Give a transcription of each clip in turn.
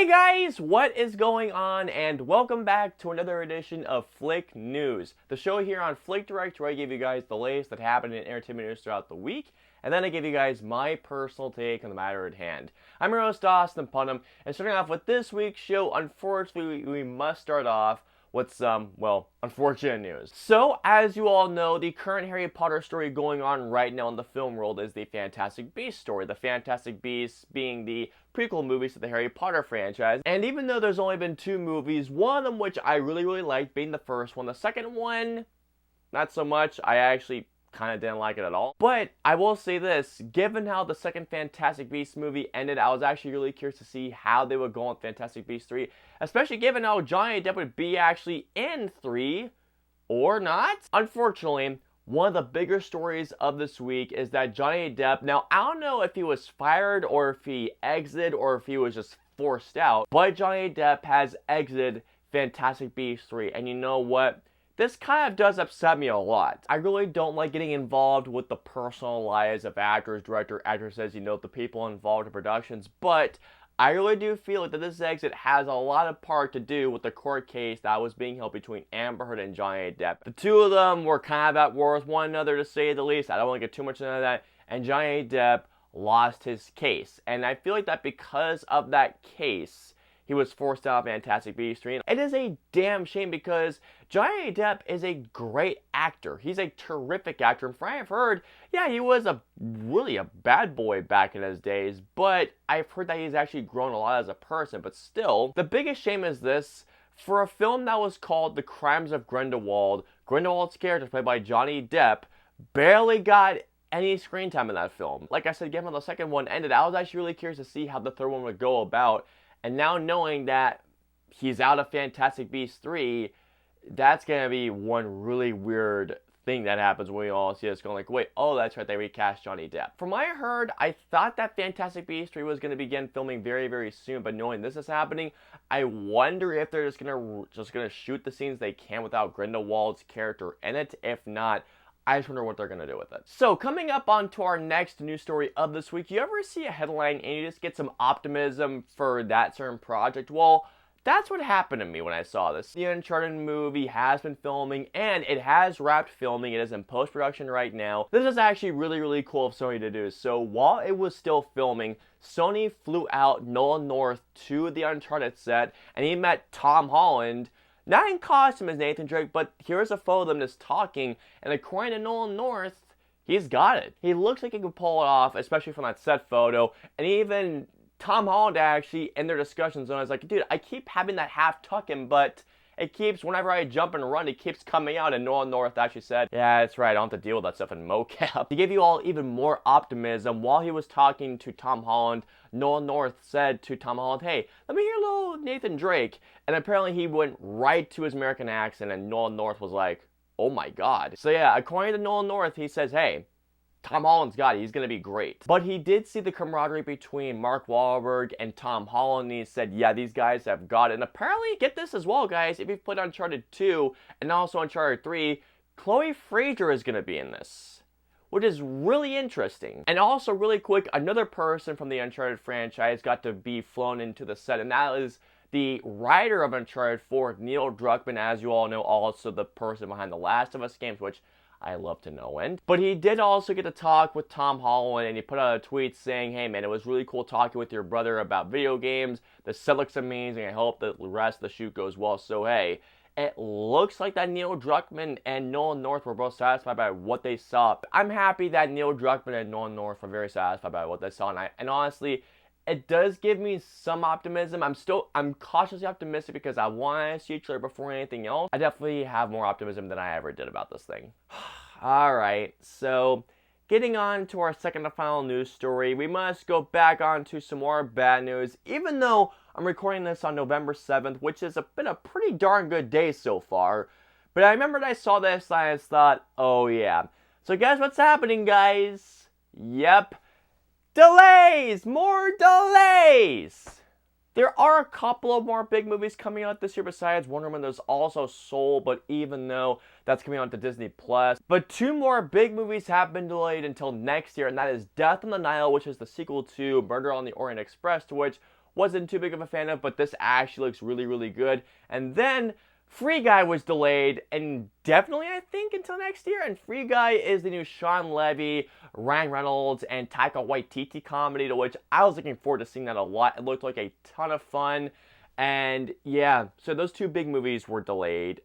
Hey guys, what is going on? And welcome back to another edition of Flick News, the show here on FlickDirect where I give you guys the latest that happened in entertainment news throughout the week, and then I give you guys my personal take on the matter at hand. I'm your host, Austin Putnam, and starting off with this week's show, unfortunately, we must start off with some, well, unfortunate news. So, as you all know, the current Harry Potter story going on right now in the film world is the Fantastic Beasts story. The Fantastic Beasts being the prequel movies to the Harry Potter franchise. And even though there's only been 2 movies, one of them which I really liked being the first one, the second one, not so much. I actually kind of didn't like it at all. But I will say this, given how the second Fantastic Beasts movie ended, I was actually really curious to see how they would go on Fantastic Beasts 3, especially given how Johnny Depp would be actually in 3, or not. Unfortunately, one of the bigger stories of this week is that Johnny Depp, now I don't know if he was fired or if he exited or if he was just forced out, but Johnny Depp has exited Fantastic Beasts 3, and you know what? This kind of does upset me a lot. I really don't like getting involved with the personal lives of actors, director, actresses, the people involved in productions, but I really do feel that this exit has a lot of part to do with the court case that was being held between Amber Heard and Johnny Depp. The two of them were kind of at war with one another, to say the least. I don't want to get too much into that, and Johnny Depp lost his case, and I feel like that because of that case, he was forced out of Fantastic Beasts 3. It is a damn shame because Johnny Depp is a great actor. He's a terrific actor. And from what I've heard, yeah, he was really a bad boy back in his days. But I've heard that he's actually grown a lot as a person. But still, the biggest shame is this. For a film that was called The Crimes of Grindelwald, Grindelwald's character, played by Johnny Depp, barely got any screen time in that film. Like I said, given how the second one ended, I was actually really curious to see how the third one would go about. And now knowing that he's out of Fantastic Beasts 3, that's going to be one really weird thing that happens when we all see us going like, wait, oh, that's right, they recast Johnny Depp. From what I heard, I thought that Fantastic Beasts 3 was going to begin filming very soon, but knowing this is happening, I wonder if they're just going to shoot the scenes they can without Grindelwald's character in it. If not, I just wonder what they're going to do with it. So, coming up onto our next news story of this week, you ever see a headline and you just get some optimism for that certain project? Well, that's what happened to me when I saw this. The Uncharted movie has been filming, and it has wrapped filming. It is in post-production right now. This is actually really cool of Sony to do. So, while it was still filming, Sony flew out Nolan North to the Uncharted set, and he met Tom Holland, not in costume as Nathan Drake, but here's a photo of them just talking, and according to Nolan North, he's got it. He looks like he can pull it off, especially from that set photo, and even Tom Holland actually, in their discussion zone, is like, dude, I keep having that half tucking, but it keeps, whenever I jump and run, it keeps coming out, and Nolan North actually said, yeah, that's right, I don't have to deal with that stuff in mocap. To give you all even more optimism, while he was talking to Tom Holland, Nolan North said to Tom Holland, hey, let me hear a little Nathan Drake. And apparently he went right to his American accent, and Nolan North was like, oh my god. So yeah, according to Nolan North, he says, hey, Tom Holland's got it. He's going to be great. But he did see the camaraderie between Mark Wahlberg and Tom Holland. And he said, yeah, these guys have got it. And apparently, get this as well, guys. If you've played Uncharted 2 and also Uncharted 3, Chloe Fraser is going to be in this, which is really interesting. And also, really quick, another person from the Uncharted franchise got to be flown into the set. And that is the writer of Uncharted 4, Neil Druckmann, as you all know, also the person behind the Last of Us games, which I love to no end. But he did also get to talk with Tom Holland, and he put out a tweet saying, hey man, it was really cool talking with your brother about video games. The set looks amazing. I hope the rest of the shoot goes well. So hey, it looks like that Neil Druckmann and Nolan North were both satisfied by what they saw. I'm happy that Neil Druckmann and Nolan North were very satisfied by what they saw, and honestly, it does give me some optimism. I'm cautiously optimistic because I want to see a trailer before anything else. I definitely have more optimism than I ever did about this thing. Alright, so getting on to our second and final news story, we must go back on to some more bad news, even though I'm recording this on November 7th, which has been a pretty darn good day so far. But I remembered I saw this and I just thought, oh yeah. So guess what's happening, guys? Yep. Delays! More delays! There are a couple of more big movies coming out this year besides Wonder Woman. There's also Soul, but even though that's coming out to Disney+. But 2 more big movies have been delayed until next year, and that is Death on the Nile, which is the sequel to Murder on the Orient Express, to which wasn't too big of a fan of, but this actually looks really, really good. And then Free Guy was delayed indefinitely, I think, until next year. And Free Guy is the new Sean Levy, Ryan Reynolds, and Taika Waititi comedy, to which I was looking forward to seeing that a lot. It looked like a ton of fun. And yeah, so those two big movies were delayed.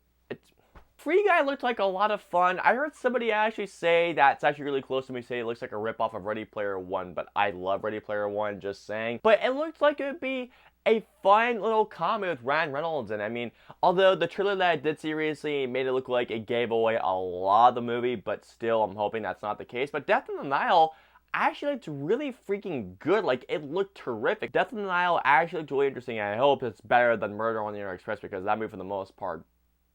Free Guy looked like a lot of fun. I heard somebody actually say that it's actually really close to me, say it looks like a ripoff of Ready Player One, but I love Ready Player One, just saying. But it looked like it would be a fun little comedy with Ryan Reynolds, and I mean, although the trailer that I did see recently made it look like it gave away a lot of the movie, but still, I'm hoping that's not the case. But Death on the Nile actually looked really freaking good. Like, it looked terrific. Death on the Nile actually looked really interesting, and I hope it's better than Murder on the Orient Express, because that movie, for the most part,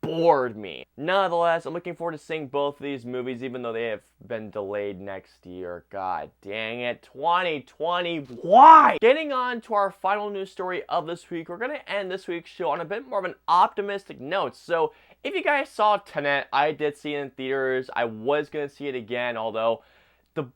bored me. Nonetheless, I'm looking forward to seeing both of these movies, even though they have been delayed next year. God dang it, 2020, why? Getting on to our final news story of this week, we're going to end this week's show on a bit more of an optimistic note. So, if you guys saw Tenet, I did see it in theaters. I was going to see it again, although the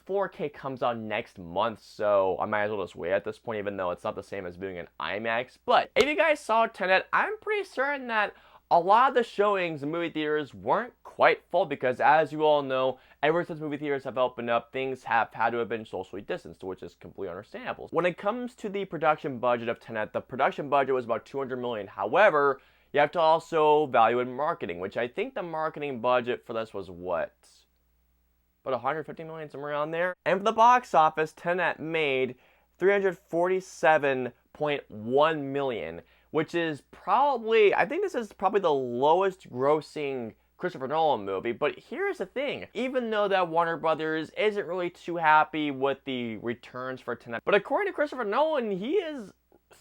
4K comes out next month, so I might as well just wait at this point, even though it's not the same as viewing an IMAX. But if you guys saw Tenet, I'm pretty certain that a lot of the showings in movie theaters weren't quite full, because as you all know, ever since movie theaters have opened up, things have had to have been socially distanced, which is completely understandable. When it comes to the production budget of Tenet, the production budget was about $200 million. However, you have to also value in marketing, which I think the marketing budget for this was what? About $150 million, somewhere around there. And for the box office, Tenet made $347.1 million. Which is probably, I think this is probably the lowest grossing Christopher Nolan movie. But here's the thing, even though that Warner Brothers isn't really too happy with the returns for Tenet, but according to Christopher Nolan, he is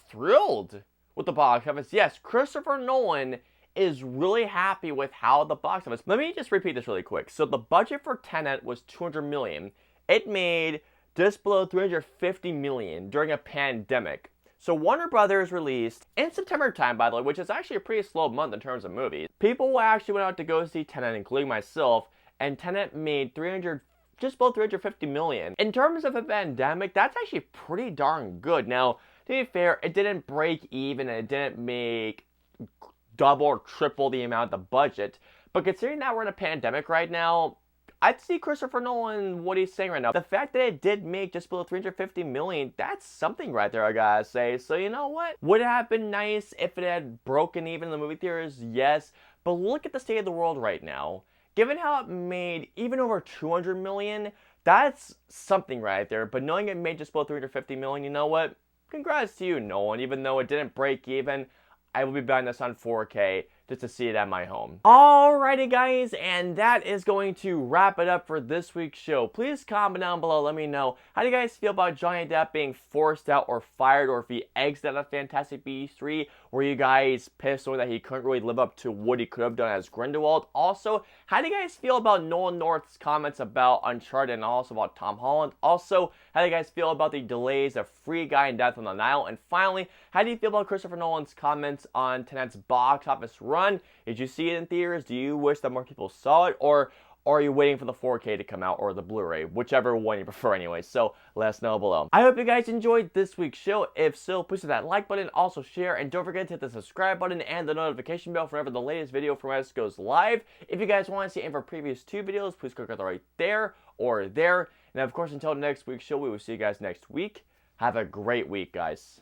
thrilled with the box office. Yes, Christopher Nolan is really happy with how the box office. Let me just repeat this really quick. So the budget for Tenet was $200 million. It made just below $350 million during a pandemic. So Warner Brothers released in September time, by the way, which is actually a pretty slow month in terms of movies. People actually went out to go see Tenet, including myself, and Tenet made just below $350 million. In terms of a pandemic, that's actually pretty darn good. Now, to be fair, it didn't break even, and it didn't make double or triple the amount of the budget. But considering that we're in a pandemic right now, I'd see Christopher Nolan, what he's saying right now. The fact that it did make just below $350 million, that's something right there, I gotta say. So you know what? Would it have been nice if it had broken even in the movie theaters? Yes. But look at the state of the world right now. Given how it made even over $200 million, that's something right there. But knowing it made just below $350 million, you know what? Congrats to you, Nolan. Even though it didn't break even, I will be buying this on 4K just to see it at my home. Alrighty guys, and that is going to wrap it up for this week's show. Please comment down below, let me know, how do you guys feel about Johnny Depp being forced out or fired, or if he exited out of Fantastic Beasts 3? Were you guys pissed knowing that he couldn't really live up to what he could have done as Grindelwald? Also, how do you guys feel about Nolan North's comments about Uncharted and also about Tom Holland? Also, how do you guys feel about the delays of Free Guy and Death on the Nile? And finally, how do you feel about Christopher Nolan's comments on Tenet's box office run? Did you see it in theaters? Do you wish that more people saw it? Or are you waiting for the 4K to come out, or the Blu-ray? Whichever one you prefer anyway. So let us know below. I hope you guys enjoyed this week's show. If so, please hit that like button, also share, and don't forget to hit the subscribe button and the notification bell for whenever the latest video from us goes live. If you guys want to see any of our previous 2 videos, please click right there or there. And of course, until next week's show, we will see you guys next week. Have a great week, guys.